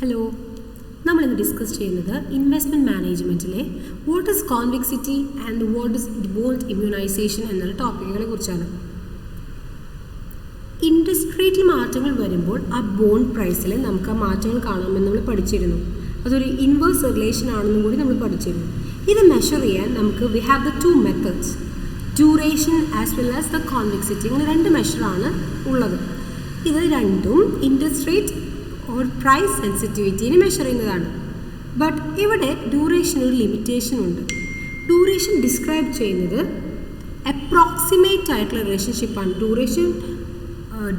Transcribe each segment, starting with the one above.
Hello, നമ്മളിന്ന് discuss ചെയ്യുന്നത് investment മാനേജ്മെൻറ്റിലെ what is convexity and what is bond immunization എന്നുള്ള ടോപ്പിക്കുകളെ കുറിച്ചാണ്. ഇൻട്രസ്റ്റ് റേറ്റിൽ മാറ്റങ്ങൾ വരുമ്പോൾ ആ ബോണ്ട് പ്രൈസിൽ നമുക്ക് ആ മാറ്റങ്ങൾ കാണാമെന്ന് നമ്മൾ പഠിച്ചിരുന്നു. അതൊരു ഇൻവേഴ്സ് റിലേഷൻ ആണെന്നും കൂടി നമ്മൾ പഠിച്ചിരുന്നു. ഇത് മെഷർ ചെയ്യാൻ നമുക്ക് we have the two methods, duration as well as the convexity. ഇങ്ങനെ രണ്ട് മെഷറാണ് ഉള്ളത്. ഇത് രണ്ടും ഇൻട്രസ്റ്റ് റേറ്റ് ഓർ പ്രൈസ് സെൻസിറ്റിവിറ്റീനെ മെഷർ ചെയ്യുന്നതാണ്. ബട്ട് ഇവിടെ ഡ്യൂറേഷൻ ഒരു ലിമിറ്റേഷൻ ഉണ്ട്. ഡ്യൂറേഷൻ ഡിസ്ക്രൈബ് ചെയ്യുന്നത് അപ്രോക്സിമേറ്റ് ആയിട്ടുള്ള റിലേഷൻഷിപ്പാണ്. Duration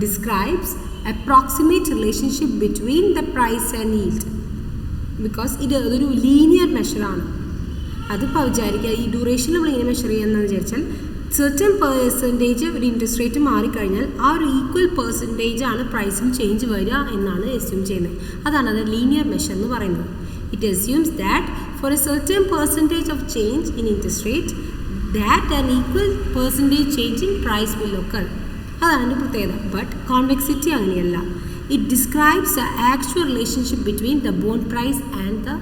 describes approximate relationship between the price and yield. Because അതൊരു ലീനിയർ മെഷറാണ്. അതിപ്പോൾ വിചാരിക്കുക ഈ ഡ്യൂറേഷൻ നമ്മൾ ഇങ്ങനെ മെഷർ ചെയ്യാമെന്ന് വിചാരിച്ചാൽ സെർട്ടൻ പെർസെൻറ്റേജ് ഒരു ഇൻട്രസ്റ്റ് റേറ്റ് മാറിക്കഴിഞ്ഞാൽ ആ ഒരു ഈക്വൽ പെർസെൻറ്റേജ് ആണ് പ്രൈസിൽ ചേഞ്ച് വരിക എന്നാണ് എസ്യൂം ചെയ്യുന്നത്. അതാണ് അത് ലീനിയർ മെഷർ എന്ന് പറയുന്നത്. It assumes that for a certain percentage of change in interest rate that an equal percentage change in price will occur. അതാണ് എൻ്റെ പ്രത്യേകത. ബട്ട് കോൺവെക്സിറ്റി അങ്ങനെയല്ല. It describes the actual relationship between the bond price and the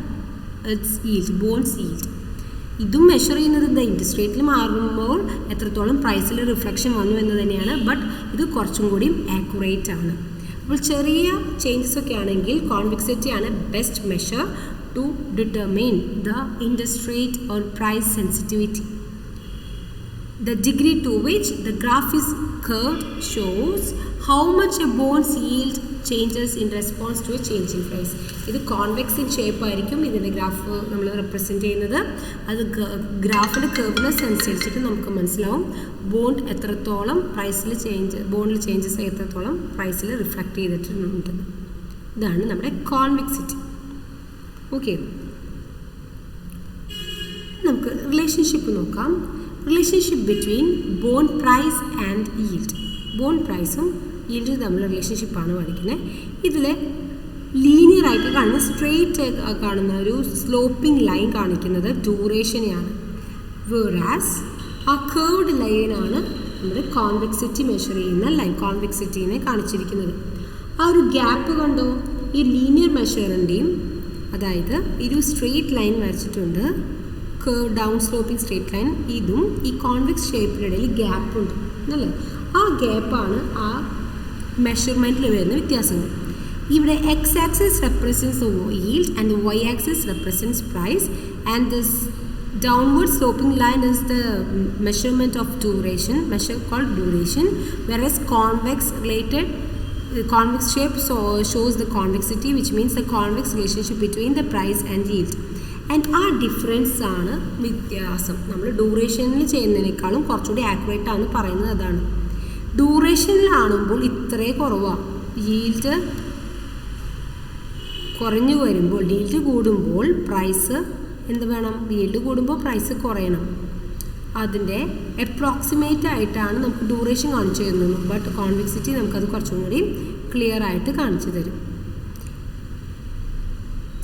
its yield, bonds yield. ഇതും measure ചെയ്യുന്നത് എന്താ, interest റേറ്റിൽ മാറുമ്പോൾ എത്രത്തോളം പ്രൈസിൽ റിഫ്ലക്ഷൻ വന്നു എന്ന് തന്നെയാണ്. ബട്ട് ഇത് കുറച്ചും കൂടി ആക്യുറേറ്റ് ആണ്. അപ്പോൾ ചെറിയ ചേഞ്ചസ് ഒക്കെ ആണെങ്കിൽ കോൺവെക്സിറ്റി ആണ് best measure to determine the interest rate or price sensitivity. The degree to which the graph is curved shows how much a bond's yield changes in response to a change in price. ഇത് convex in shape ആയിരിക്കും ഇതിൻ്റെ graph നമ്മൾ represent ചെയ്യുന്നത്. അത് ഗ്രാഫിൻ്റെ കർവ്നെസ് അനുസരിച്ചിട്ട് നമുക്ക് മനസ്സിലാവും bond എത്രത്തോളം പ്രൈസിൽ ബോണ്ടിൽ ചേഞ്ചസ് എത്രത്തോളം പ്രൈസിൽ റിഫ്ലക്റ്റ് ചെയ്തിട്ടുണ്ട്. ഇതാണ് നമ്മുടെ കോൺവെക്സിറ്റി. ഓക്കെ, നമുക്ക് റിലേഷൻഷിപ്പ് നോക്കാം. Relationship between bond price and yield. Bond പ്രൈസും ഈൽഡും തമ്മിലുള്ള റിലേഷൻഷിപ്പാണ് പഠിക്കുന്നത്. ഇതിൽ ലീനിയർ ആയിട്ട് കാണുന്ന സ്ട്രെയിറ്റ് കാണുന്ന ഒരു സ്ലോപ്പിംഗ് ലൈൻ കാണിക്കുന്നത് ഡ്യൂറേഷനെയാണ്. വേറാസ് ആ കർവ്ഡ് ലൈനാണ് നമ്മുടെ കോൺവെക്സിറ്റി മെഷർ ചെയ്യുന്ന ലൈൻ, കോൺവെക്സിറ്റീനെ കാണിച്ചിരിക്കുന്നത്. ആ ഒരു ഗ്യാപ്പ് കണ്ടോ, ഈ ലീനിയർ മെഷറിൻ്റെയും അതായത് ഒരു സ്ട്രെയിറ്റ് ലൈൻ വരച്ചിട്ടുണ്ട്, curve down sloping straight line. ഇതും ഈ കോൺവെക്സ് ഷേപ്പിനിടയിൽ ഗ്യാപ്പ് ഉണ്ട് അല്ലേ. ആ ഗ്യാപ്പാണ് ആ മെഷർമെൻറ്റിൽ വരുന്ന വ്യത്യാസങ്ങൾ. ഇവിടെ X axis represents the yield and the y axis represents price and this downward sloping line is the measurement of duration, measure called duration, whereas convex shape shows the convexity, which means the convex relationship between the price and yield. And ആ difference ആണ് വ്യത്യാസം. നമ്മൾ ഡ്യൂറേഷനിൽ ചെയ്യുന്നതിനേക്കാളും കുറച്ചുകൂടി accurate ആണ് പറയുന്നത്. അതാണ് ഡ്യൂറേഷനിലാണുമ്പോൾ ഇത്രേ കുറവാണ്. ഈൽഡ് കുറഞ്ഞു വരുമ്പോൾ, ഈൽഡ് കൂടുമ്പോൾ പ്രൈസ് എന്ത് വേണം, ഈൽഡ് കൂടുമ്പോൾ പ്രൈസ് കുറയണം. അതിൻ്റെ അപ്രോക്സിമേറ്റ് ആയിട്ടാണ് നമുക്ക് ഡ്യൂറേഷൻ കാണിച്ചു തരുന്നത്. ബട്ട് കോൺവെക്സിറ്റി നമുക്കത് കുറച്ചും കൂടി ക്ലിയർ ആയിട്ട് കാണിച്ചു തരും.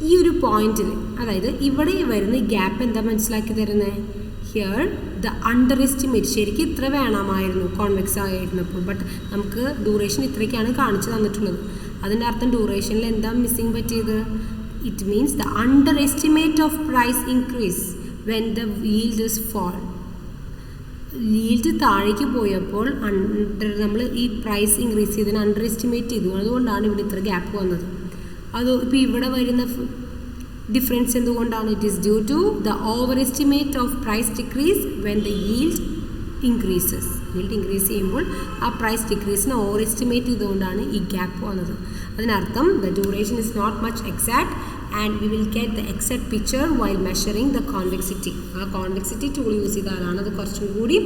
ഈ ഒരു പോയിന്റിൽ, അതായത് ഇവിടെ വരുന്ന ഗ്യാപ്പ് എന്താ മനസ്സിലാക്കി തരുന്നത്, ഹിയർ ദ അണ്ടർ എസ്റ്റിമേറ്റ്. ശരിക്കും ഇത്ര വേണമായിരുന്നു കോൺവെക്സ് ആയിരുന്നപ്പോൾ, ബട്ട് നമുക്ക് ഡ്യൂറേഷൻ ഇത്രയ്ക്കാണ് കാണിച്ചു തന്നിട്ടുള്ളത്. അതിൻ്റെ അർത്ഥം ഡ്യൂറേഷനിൽ എന്താ മിസ്സിങ് പറ്റിയത്, it means the under estimate of price increase when the yield is fall. yield താഴേക്ക് പോയപ്പോൾ നമ്മൾ ഈ പ്രൈസ് ഇൻക്രീസ് ചെയ്തതിന് അണ്ടർ എസ്റ്റിമേറ്റ് ചെയ്തു. അതുകൊണ്ടാണ് ഇവിടെ ഇത്ര ഗ്യാപ്പ് വന്നത്. അത് ഇപ്പോൾ ഇവിടെ വരുന്ന ഡിഫറൻസ് എന്തുകൊണ്ടാണ്, it is due to the over estimate of price decrease when the yield increases. yield increase ചെയ്യുമ്പോൾ ആ പ്രൈസ് ഡിക്രീസിന് ഓവർ എസ്റ്റിമേറ്റ് ചെയ്തുകൊണ്ടാണ് ഈ ഗ്യാപ്പ് വന്നത്. അതിനർത്ഥം the duration is not much exact and we will get the exact picture while measuring the convexity. ആ convexity tool use ചെയ്താലാണ് അത് കുറച്ചും കൂടി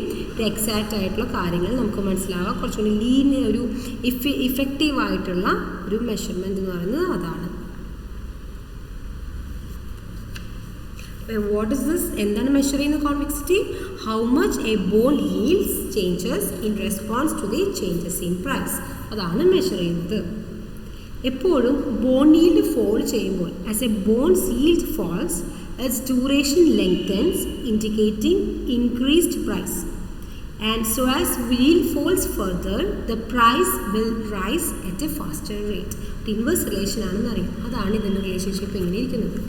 എക്സാക്റ്റ് ആയിട്ടുള്ള കാര്യങ്ങൾ നമുക്ക് മനസ്സിലാവുക. കുറച്ചും കൂടി ഒരു ഇഫക്റ്റീവ് ആയിട്ടുള്ള ഒരു മെഷർമെൻറ്റ് എന്ന് പറയുന്നത് അതാണ്. വാട്ട് ഇസ് ദിസ്, എന്താണ് മെഷർ ചെയ്യുന്ന convexity, how much a bond yields changes in response to the changes in price. അതാണ് മെഷർ ചെയ്യുന്നത്. എപ്പോഴും ബോണ്ട് yield ഫോൾ ചെയ്യുമ്പോൾ, as a bond yield falls, its duration lengthens, indicating increased price. And so as yield falls further, the price will rise at a faster rate. Inverse relation ആണെന്ന് അറിയാം. അതാണ് ഇതിൻ്റെ relationship ഇങ്ങനെ ഇരിക്കുന്നത്.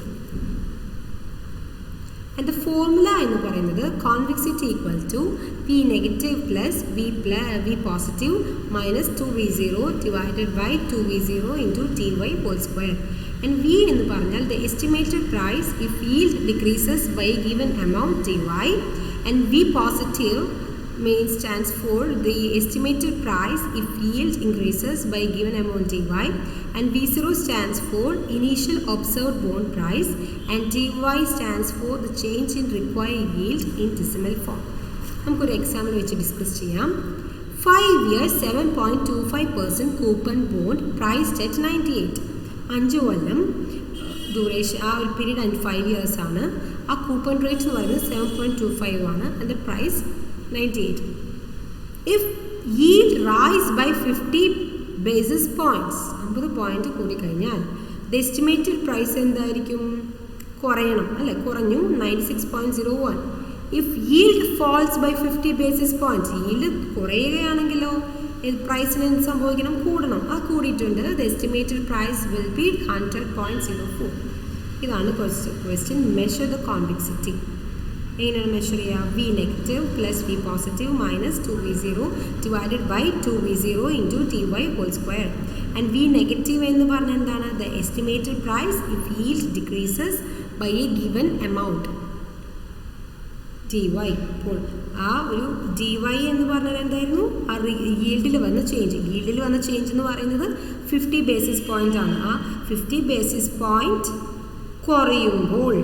And the formula എന്ന് പറയുന്നത് convexity equal to P negative plus V positive minus 2V0 divided by 2V0 into Ty whole square. And V എന്ന് പറഞ്ഞാൽ the estimated price if yield decreases by a given amount Dy, and V positive stands for the estimated price if yield increases by a given amount Dy, and V0 stands for initial observed bond price, and Dy stands for the change in required yield in decimal form. നമുക്കൊരു example വെച്ച് discuss ചെയ്യാം. 5 years 7.25% coupon bond priced at 98. 5 Kollam duration, ആ ഒരു period 5 years ആണ്. ആ coupon rate എന്ന് പറയുന്നത് 7.25 ആണ്. അതിൻ്റെ പ്രൈസ് 98. If yield rise by 50 basis points, 50 point കൂടിക്കഴിഞ്ഞാൽ the estimated price എന്തായിരിക്കും? കുറയണം അല്ലേ? കുറഞ്ഞു 96.01. If yield falls by 50 basis points, yield കുറയുകയാണെങ്കിലോ പ്രൈസിന് എന്ത് സംഭവിക്കണം? കൂടണം. ആ കൂടിയിട്ടുണ്ട്. the estimated price will be 100.04. ഇതാണ് ക്വസ്റ്റ്യൻ. Measure the convexity. എങ്ങനെയാണ് മെഷർ ചെയ്യുക? V negative plus V positive minus 2V0 divided by 2V0 into Ty whole square. And V negative എന്ന് പറഞ്ഞാൽ എന്താണ്? The estimated price if yield decreases by a given amount Dy. അപ്പോൾ ആ ഒരു Dy എന്ന് പറഞ്ഞാൽ എന്തായിരുന്നു? ആ yieldൽ വന്ന ചേഞ്ച്. yieldൽ വന്ന ചേഞ്ച് എന്ന് പറയുന്നത് 50 ബേസിസ് പോയിൻ്റ് ആണ്. ആ 50 ബേസിസ് പോയിൻറ്റ് കുറയുമ്പോൾ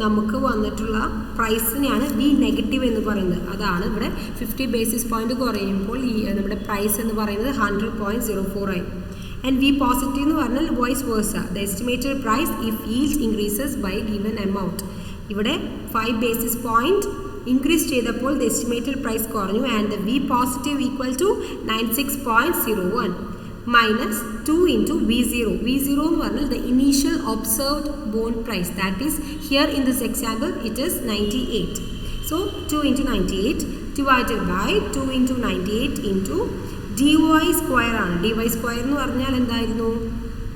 നമുക്ക് വന്നിട്ടുള്ള പ്രൈസിനെയാണ് വി നെഗറ്റീവ് എന്ന് പറയുന്നത്. അതാണ് ഇവിടെ 50 ബേസിസ് പോയിന്റ് കുറയുമ്പോൾ നമ്മുടെ പ്രൈസ് എന്ന് പറയുന്നത് 100.04 ആയി. ആൻഡ് വി പോസിറ്റീവ് എന്ന് പറഞ്ഞാൽ vice versa, the estimated price if yield increases by given amount. ഇവിടെ 5 ബേസിസ് പോയിന്റ് ഇൻക്രീസ് ചെയ്തപ്പോൾ ദ എസ്റ്റിമേറ്റഡ് പ്രൈസ് കുറഞ്ഞു. And the V positive equal to 96.01 minus 2 into V0. V0 എന്ന് പറഞ്ഞാൽ the initial observed bond price. That is here in this example it is 98. So 2 into 98 divided by 2 into 98 into dy square ആണ്. dy square എന്ന് പറഞ്ഞാൽ എന്തായിരുന്നു?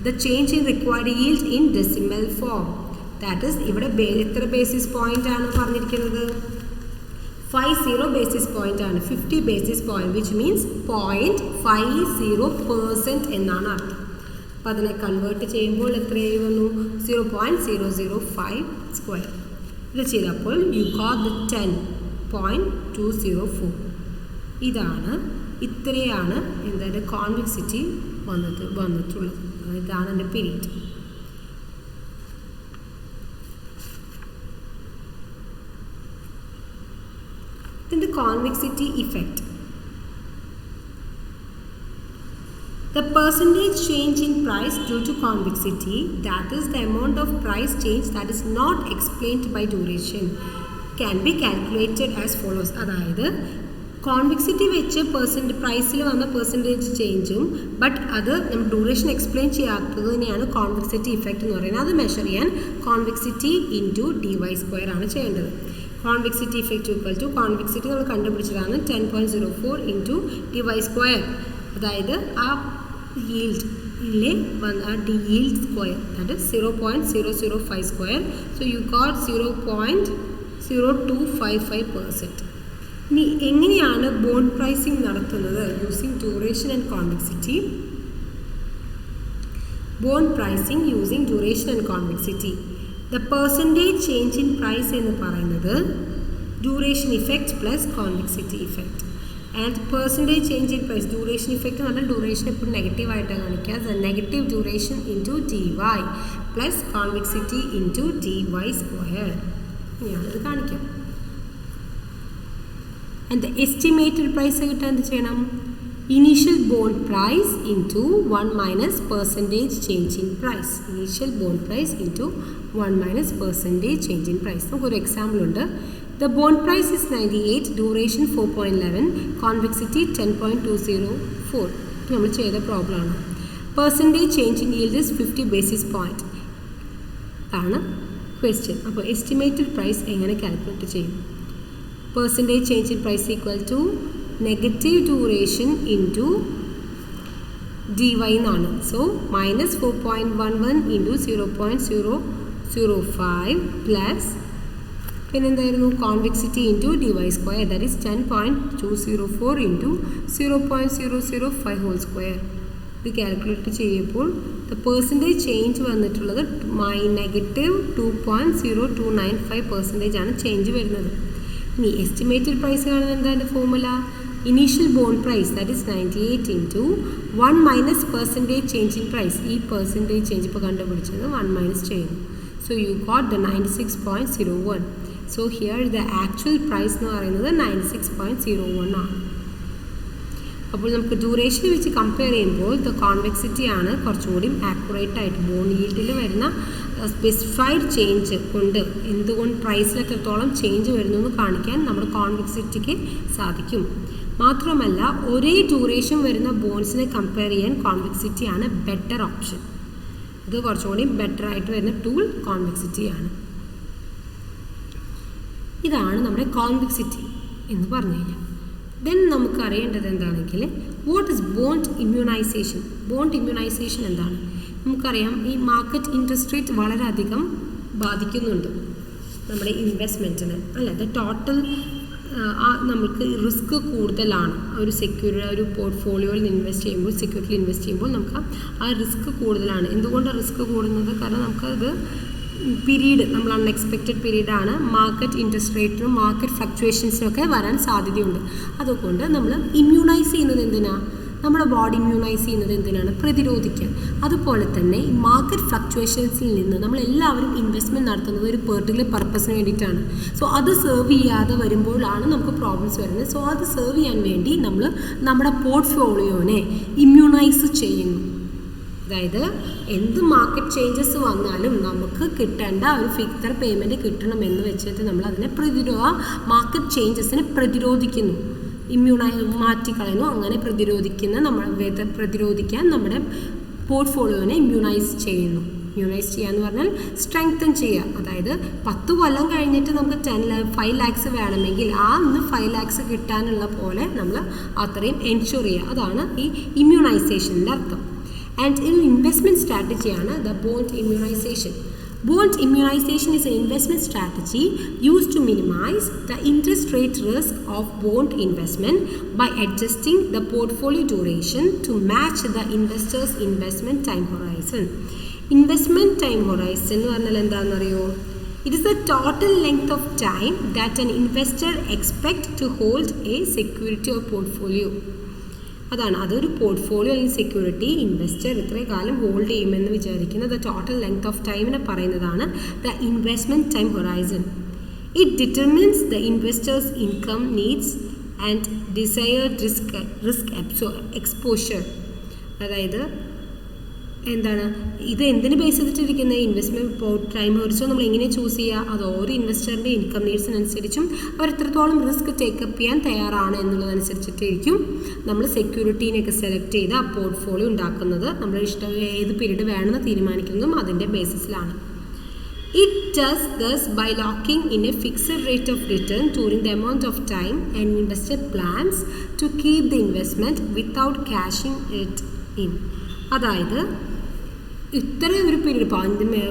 The change in required yield in decimal form. That is ഇവിടെ എത്ര basis point ആണ് പറഞ്ഞിരിക്കുന്നത്? 50 basis point ആണ്. 50 basis point which means 0.50% എന്നാണ് അർത്ഥം. അപ്പോൾ അതിനെ കൺവേർട്ട് ചെയ്യുമ്പോൾ എത്രയായി വന്നു? 0.005 സ്ക്വയർ. ഇത് ചെയ്തപ്പോൾ യു ഗോട്ട് ദ 10.204. ഇത്രയാണ് എന്താണ് കോൺവെക്സിറ്റി വന്നിട്ടുള്ളത്. ഇതാണ് എൻ്റെ period. The convexity effect. The percentage change in price due to convexity, that is the amount of price change that is not explained by duration, can be calculated as follows. അതായത് convexity വെച്ച് പ്രൈസിൽ വന്ന percentage ചേഞ്ചും but അത് നമ്മൾ duration explain ചെയ്യാത്തതിനെയാണ് convexity effect എന്ന് പറയുന്നത്. അത് measure ചെയ്യാൻ കോൺവെക്സിറ്റി ഇൻറ്റു dy സ്ക്വയർ ആണ് ചെയ്യേണ്ടത്. Convexity effect equal to convexity നമ്മൾ കണ്ടുപിടിച്ചതാണ് 10.04 ഇൻറ്റു dy സ്ക്വയർ. അതായത് ആ yieldലെ വന്ന ആ yield square, that is 0.005 square. So you got 0.0255%. ഇനി എങ്ങനെയാണ് ബോണ്ട് പ്രൈസിങ് നടത്തുന്നത്? Using duration and convexity. Bond pricing using duration and convexity. The percentage change in price എന്ന് പറയുന്നത് duration effect plus convexity effect. And percentage change in price, duration effect എന്ന് പറഞ്ഞാൽ duration എപ്പോഴും negative ആയിട്ടാണ് കാണിക്കുക. The negative duration into dy plus convexity into dy square. ഞാനത് കാണിക്കാം. And the estimated price കിട്ടാൻ എന്ത് ചെയ്യണം? Initial bond price into 1 minus percentage change in price. Initial bond price into 1 minus percentage change in price. നമുക്കൊരു example ഉണ്ട്. The bond price is 98, duration 4.11, convexity 10.204. നമ്മൾ ചെയ്ത problem ആണ്. Percentage change in yield is 50 basis point ആണ് question. അപ്പോൾ estimated price എങ്ങനെ calculate ചെയ്യും? Percentage change in price equal to negative duration into dy എന്നാണ്. സോ -4.11 ഇൻറ്റു 0.005 പ്ലസ് പിന്നെ എന്തായിരുന്നു convexity into dy square, that is 10.204 into 0.005 whole square. ഇത് calculate ചെയ്യുമ്പോൾ the percentage change വന്നിട്ടുള്ളത് -2.0295% ആണ് ചേഞ്ച് വരുന്നത്. ഇനി എസ്റ്റിമേറ്റഡ് പ്രൈസ് കാണുന്നത് എന്താണ് formula? Initial bond price that is 98 into 1 minus percentage change in price. ഈ പെർസെൻറ്റേജ് ചേഞ്ച് ഇപ്പോൾ കണ്ടുപിടിച്ചത് 1 മൈനസ് ചെയ്യുന്നു. So you got the 96.01. So here the actual price എന്ന് പറയുന്നത് 96.01 ആണ്. അപ്പോൾ നമുക്ക് ഡ്യൂറേഷൻ വെച്ച് കമ്പയർ ചെയ്യുമ്പോൾ ദ കോൺവെക്സിറ്റി ആണ് കുറച്ചുകൂടി ആക്യുറേറ്റ് ആയിട്ട് ബോണ്ട് ഈൽഡിൽ വരുന്ന സ്പെസിഫൈഡ് ചേഞ്ച് കൊണ്ട് എന്തുകൊണ്ട് പ്രൈസിൽ എത്രത്തോളം ചേഞ്ച് വരുന്നു എന്ന് കാണിക്കാൻ നമ്മുടെ കോൺവെക്സിറ്റിക്ക് സാധിക്കും. മാത്രമല്ല ഒരേ ഡ്യൂറേഷൻ വരുന്ന ബോണ്ട്സിനെ കമ്പയർ ചെയ്യാൻ കോൺവെക്സിറ്റി ആണ് ബെറ്റർ ഓപ്ഷൻ. ഇത് കുറച്ചുകൂടി ബെറ്റർ ആയിട്ട് വരുന്ന ടൂൾ കോൺവെക്സിറ്റി ആണ്. ഇതാണ് നമ്മുടെ കോൺവെക്സിറ്റി എന്ന് പറഞ്ഞു കഴിഞ്ഞാൽ. ദെൻ നമുക്ക് അറിയേണ്ടത് എന്താണെങ്കിൽ what is bond immunization. Bond immunization എന്താണ്? നമുക്കറിയാം ഈ മാർക്കറ്റ് ഇൻട്രസ്റ്റ് റേറ്റ് വളരെയധികം ബാധിക്കുന്നുണ്ട് നമ്മുടെ ഇൻവെസ്റ്റ്മെൻറ്റിന് അല്ല. ദ ടോട്ടൽ നമുക്ക് റിസ്ക് കൂടുതലാണ് ഒരു പോർട്ട്ഫോളിയോയിൽ ഇൻവെസ്റ്റ് ചെയ്യുമ്പോൾ, സെക്യൂരിറ്റിയിൽ ഇൻവെസ്റ്റ് ചെയ്യുമ്പോൾ നമുക്ക് ആ റിസ്ക് കൂടുതലാണ്. എന്തുകൊണ്ടാണ് റിസ്ക് കൂടുന്നത്? കാരണം നമുക്കത് പീരീഡ് നമ്മൾ അൺഎക്സ്പെക്റ്റഡ് പീരീഡാണ്. മാർക്കറ്റ് ഇൻട്രസ്റ്റ് റേറ്റിനും മാർക്കറ്റ് ഫ്ലക്ച്വേഷൻസിനൊക്കെ വരാൻ സാധ്യതയുണ്ട്. അതുകൊണ്ട് നമ്മൾ ഇമ്മ്യൂണൈസ് ചെയ്യുന്നത് എന്തിനാണ്? നമ്മുടെ ബോഡി ഇമ്മ്യൂണൈസ് ചെയ്യുന്നത് എന്തിനാണ്? പ്രതിരോധിക്കാൻ. അതുപോലെ തന്നെ ഈ മാർക്കറ്റ് ഫ്ലക്ച്വേഷൻസിൽ നിന്ന് നമ്മളെല്ലാവരും ഇൻവെസ്റ്റ്മെൻറ്റ് നടത്തുന്നത് ഒരു പെർട്ടിക്കുലർ പർപ്പസിന് വേണ്ടിയിട്ടാണ്. സോ അത് സെർവ് ചെയ്യാതെ വരുമ്പോഴാണ് നമുക്ക് പ്രോബ്ലംസ് വരുന്നത്. സോ അത് സെർവ് ചെയ്യാൻ വേണ്ടി നമ്മൾ നമ്മുടെ പോർട്ട്ഫോളിയോനെ ഇമ്മ്യൂണൈസ് ചെയ്യുന്നു. അതായത് എന്ത് മാർക്കറ്റ് ചേഞ്ചസ് വന്നാലും നമുക്ക് കിട്ടേണ്ട ഒരു ഫിക്സർ പേയ്മെൻറ്റ് കിട്ടണമെന്ന് വെച്ചിട്ട് നമ്മൾ അതിനെ മാർക്കറ്റ് ചേഞ്ചസിനെ പ്രതിരോധിക്കുന്നു, മാറ്റിക്കളയുന്നു. അങ്ങനെ പ്രതിരോധിക്കാൻ നമ്മുടെ പോർട്ട്ഫോളിയോനെ ഇമ്മ്യൂണൈസ് ചെയ്യുന്നു. ഇമ്മ്യൂണൈസ് ചെയ്യുക എന്ന് പറഞ്ഞാൽ സ്ട്രെങ്തൻ ചെയ്യുക. അതായത് 10 കൊല്ലം കഴിഞ്ഞിട്ട് നമുക്ക് 5 lakhs വേണമെങ്കിൽ അന്ന് 5 lakhs കിട്ടാനുള്ള പോലെ നമ്മൾ അത്രയും എൻഷുർ ചെയ്യുക. അതാണ് ഈ ഇമ്മ്യൂണൈസേഷൻ്റെ അർത്ഥം. And in investment strategy ആണ് the bond immunization. Bond immunization is an investment strategy used to minimize the interest rate risk of bond investment by adjusting the portfolio duration to match the investor's investment time horizon. Investment time horizon എന്ന് പറഞ്ഞാൽ എന്താണെന്നറിയോ? It is the total length of time that an investor expects to hold a security or portfolio. അതൊരു portfolio അല്ലെങ്കിൽ security investor ഇത്രയും കാലം hold ചെയ്യുമെന്ന് വിചാരിക്കുന്നത് total length of ടൈമിനെ പറയുന്നതാണ് the investment time horizon. It determines the investors income needs and desired risk exposure. അതായത് എന്താണ് ഇത് എന്തിന് ബേസ് ചെയ്തിട്ടിരിക്കുന്നത്? ഇൻവെസ്റ്റ്മെൻറ്റ് ടൈം ഹൊറിസോൺ നമ്മൾ എങ്ങനെ ചൂസ് ചെയ്യുക? അത് ഓരോ ഇൻവെസ്റ്ററിൻ്റെ ഇൻകം നീഡ്സിനനുസരിച്ചും അവർ എത്രത്തോളം റിസ്ക് ടേക്കപ്പ് ചെയ്യാൻ തയ്യാറാണ് എന്നുള്ളതനുസരിച്ചിട്ടായിരിക്കും നമ്മൾ സെക്യൂരിറ്റീനെയൊക്കെ സെലക്ട് ചെയ്ത് ആ പോർട്ട്ഫോളിയോ ഉണ്ടാക്കുന്നത്. നമ്മൾ ഇഷ്ടം ഏത് പീരീഡ് വേണമെന്ന് തീരുമാനിക്കുന്നതും അതിൻ്റെ ബേസിസിലാണ്. It does thus by locking in a fixed rate of return during the amount of time an investor plans to keep the investment without cashing it in. അതായത് ഇത്ര ഒരു പീരീഡ്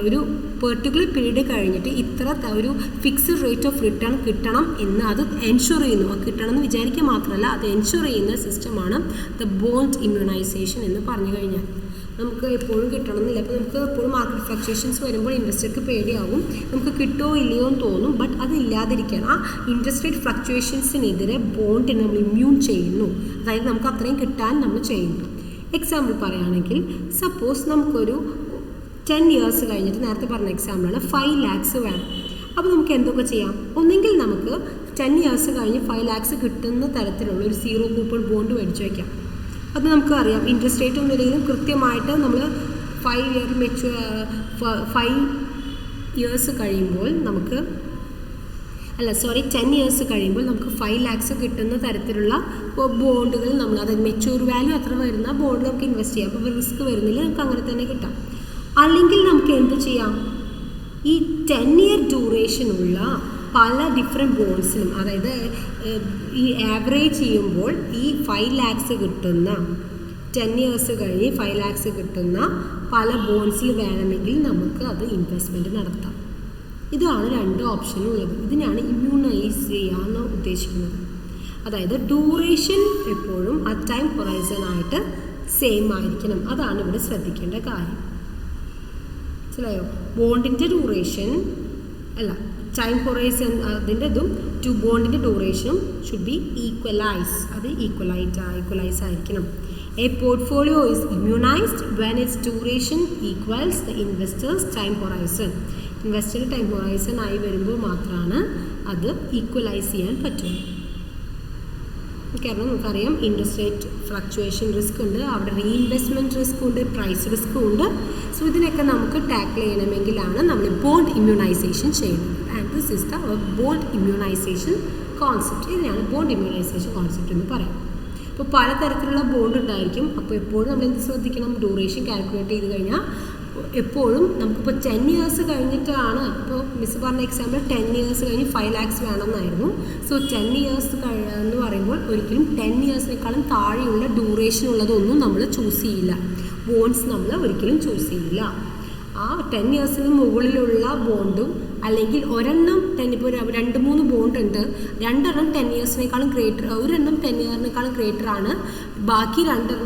ഒരു പെർട്ടിക്കുലർ പീരീഡ് കഴിഞ്ഞിട്ട് ഇത്ര ഒരു fixed rate of return കിട്ടണം എന്ന് അത് എൻഷുർ ചെയ്യുന്നു. അത് കിട്ടണം എന്ന് വിചാരിക്കുക മാത്രമല്ല അത് എൻഷുർ ചെയ്യുന്ന സിസ്റ്റമാണ് ദ ബോണ്ട് ഇമ്മ്യൂണൈസേഷൻ എന്ന് പറഞ്ഞു കഴിഞ്ഞാൽ. നമുക്ക് എപ്പോഴും കിട്ടണമെന്നില്ല. അപ്പോൾ നമുക്ക് എപ്പോഴും മാർക്കറ്റ് ഫ്ലക്ച്വേഷൻസ് വരുമ്പോൾ ഇൻവെസ്റ്റർക്ക് പേടിയാവും, നമുക്ക് കിട്ടുമോ ഇല്ലയോ എന്ന് തോന്നും. ബട്ട് അതില്ലാതിരിക്കാൻ ആ ഇൻട്രസ്റ്റ് റേറ്റ് ഫ്ലക്ച്വേഷൻസിനെതിരെ ബോണ്ടിനെ നമ്മൾ ഇമ്മ്യൂൺ ചെയ്യുന്നു. അതായത് നമുക്ക് അത്രയും കിട്ടാൻ നമ്മൾ ചെയ്യുന്നു. എക്സാമ്പിൾ പറയുകയാണെങ്കിൽ സപ്പോസ് നമുക്കൊരു 10 years കഴിഞ്ഞിട്ട് നേരത്തെ പറഞ്ഞ എക്സാമ്പിളാണ് 5 lakhs വേണം. അപ്പോൾ നമുക്ക് എന്തൊക്കെ ചെയ്യാം? ഒന്നെങ്കിൽ നമുക്ക് 10 years കഴിഞ്ഞ് 5 lakhs കിട്ടുന്ന തരത്തിലുള്ള ഒരു 0 കൂപ്പൺ ബോണ്ട് മേടിച്ച് വയ്ക്കാം. അത് നമുക്ക് അറിയാം ഇൻട്രസ്റ്റ് റേറ്റ് ഒന്നും ഇല്ലെങ്കിലും കൃത്യമായിട്ട് നമ്മൾ 5 years കഴിയുമ്പോൾ നമുക്ക് 10 years കഴിയുമ്പോൾ നമുക്ക് 5 lakhs കിട്ടുന്ന തരത്തിലുള്ള ബോണ്ടുകൾ നമ്മൾ അതായത് മെച്യൂർ വാല്യൂ അത്ര വരുന്ന ബോണ്ട് നമുക്ക് ഇൻവെസ്റ്റ് ചെയ്യാം. അപ്പോൾ റിസ്ക് വരുന്നില്ല, നമുക്ക് അങ്ങനെ തന്നെ കിട്ടാം. അല്ലെങ്കിൽ നമുക്ക് എന്ത് ചെയ്യാം? ഈ 10 year ഡ്യൂറേഷനുള്ള പല ഡിഫറെൻറ്റ് ബോണ്ട്സിനും അതായത് ഈ ആവറേജ് ചെയ്യുമ്പോൾ ഈ 5 lakhs കിട്ടുന്ന 10 years കഴിഞ്ഞ് 5 lakhs കിട്ടുന്ന പല ബോൺസിൽ വേണമെങ്കിൽ നമുക്ക് അത് ഇൻവെസ്റ്റ്മെൻറ്റ് നടത്താം. ഇതാണ് 2 ഓപ്ഷനും ഉള്ളത്. ഇതിനാണ് ഇമ്മ്യൂണൈസ് ചെയ്യാമെന്ന് ഉദ്ദേശിക്കുന്നത്. അതായത് ഡ്യൂറേഷൻ എപ്പോഴും ആ ടൈം ഹൊറൈസണായിട്ട് സെയിം ആയിരിക്കണം. അതാണ് ഇവിടെ ശ്രദ്ധിക്കേണ്ട കാര്യം. മനസ്സിലായോ? ബോണ്ടിൻ്റെ ഡ്യൂറേഷൻ അല്ല, ടൈം ഹൊറൈസൺ അതിൻ്റെ ഇതും ബോണ്ടിൻ്റെ ഡ്യൂറേഷനും ഷുഡ് ബി ഈക്വലൈസ്. അത് ഈക്വലൈസ് ആയിരിക്കണം. A portfolio is immunized when its duration equals the investor's time horizon. ഇൻവെസ്റ്ററുടെ ടൈം ഹൊറൈസൺ ആയി വരുമ്പോൾ മാത്രമാണ് അത് ഈക്വലൈസ് ചെയ്യാൻ പറ്റുള്ളൂ. കാരണം നമുക്കറിയാം ഇൻട്രസ്റ്റ് റേറ്റ് ഫ്ലക്ച്വേഷൻ റിസ്ക് ഉണ്ട്, അവിടെ റീഇൻവെസ്റ്റ്മെൻറ്റ് റിസ്ക് ഉണ്ട്, പ്രൈസ് റിസ്ക്കും ഉണ്ട്. സോ ഇതിനൊക്കെ നമുക്ക് ടാക്കിൾ ചെയ്യണമെങ്കിലാണ് നമ്മൾ ബോണ്ട് ഇമ്മ്യൂണൈസേഷൻ ചെയ്യുന്നത്. And this is the bond immunization concept. ഇതിനാണ് ബോണ്ട് ഇമ്മ്യൂണൈസേഷൻ കോൺസെപ്റ്റ് എന്ന് പറയും. ഇപ്പോൾ പലതരത്തിലുള്ള ബോണ്ട് ഉണ്ടായിരിക്കും. അപ്പോൾ എപ്പോഴും നമ്മൾ എന്ത് ശ്രദ്ധിക്കണം? ഡ്യൂറേഷൻ കാൽക്കുലേറ്റ് ചെയ്ത് കഴിഞ്ഞാൽ എപ്പോഴും നമുക്കിപ്പോൾ 10 years കഴിഞ്ഞിട്ടാണ്, ഇപ്പോൾ മിസ് പറഞ്ഞ എക്സാമ്പിൾ 10 years കഴിഞ്ഞ് 5 lakhs വേണമെന്നായിരുന്നു. സോ 10 years എന്ന് പറയുമ്പോൾ ഒരിക്കലും 10 yearsനേക്കാളും താഴെയുള്ള ഡ്യൂറേഷൻ ഉള്ളതൊന്നും നമ്മൾ ചൂസ് ചെയ്യില്ല. ബോണ്ട്സ് നമ്മൾ ഒരിക്കലും ചൂസ് ചെയ്യില്ല. ആ 10 yearsന് മുകളിലുള്ള ബോണ്ടും അല്ലെങ്കിൽ ഒരെണ്ണം ഇപ്പോൾ 2-3 ബോണ്ട് ഉണ്ട്, 2 10 yearsനേക്കാളും ഗ്രേറ്റർ, ഒരെണ്ണം 10 yearsനേക്കാളും ഗ്രേറ്റർ ആണ്, ബാക്കി 2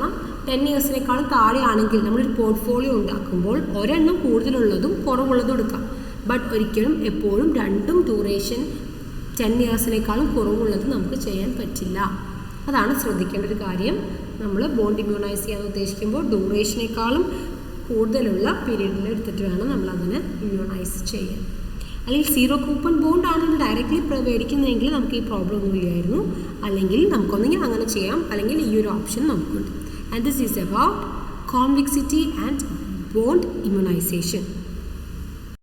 10 yearsനേക്കാളും താഴെയാണെങ്കിൽ നമ്മളൊരു പോർട്ട്ഫോളിയോ ഉണ്ടാക്കുമ്പോൾ ഒരെണ്ണം കൂടുതലുള്ളതും കുറവുള്ളതും എടുക്കാം. ബട്ട് ഒരിക്കലും എപ്പോഴും രണ്ടും ഡ്യൂറേഷൻ 10 yearsനേക്കാളും കുറവുള്ളത് നമുക്ക് ചെയ്യാൻ പറ്റില്ല. അതാണ് ശ്രദ്ധിക്കേണ്ട ഒരു കാര്യം. നമ്മൾ ബോണ്ട് ഇമ്മ്യൂണൈസ് ചെയ്യാൻ ഉദ്ദേശിക്കുമ്പോൾ ഡ്യൂറേഷനേക്കാളും കൂടുതലുള്ള പീരീഡിൽ എടുത്തിട്ട് വേണം നമ്മളതിനെ ഇമ്മ്യൂണൈസ് ചെയ്യാൻ. അല്ലെങ്കിൽ 0 കൂപ്പൺ ബോണ്ടാണ് ഡയറക്റ്റ്ലി മേടിക്കുന്നതെങ്കിൽ നമുക്ക് ഈ പ്രോബ്ലം ഒന്നും ഇല്ലായിരുന്നു. അല്ലെങ്കിൽ നമുക്കൊന്നെങ്കിൽ അങ്ങനെ ചെയ്യാം, അല്ലെങ്കിൽ ഈ ഒരു ഓപ്ഷൻ നമുക്കുണ്ട്. And this is about convexity and bond immunization.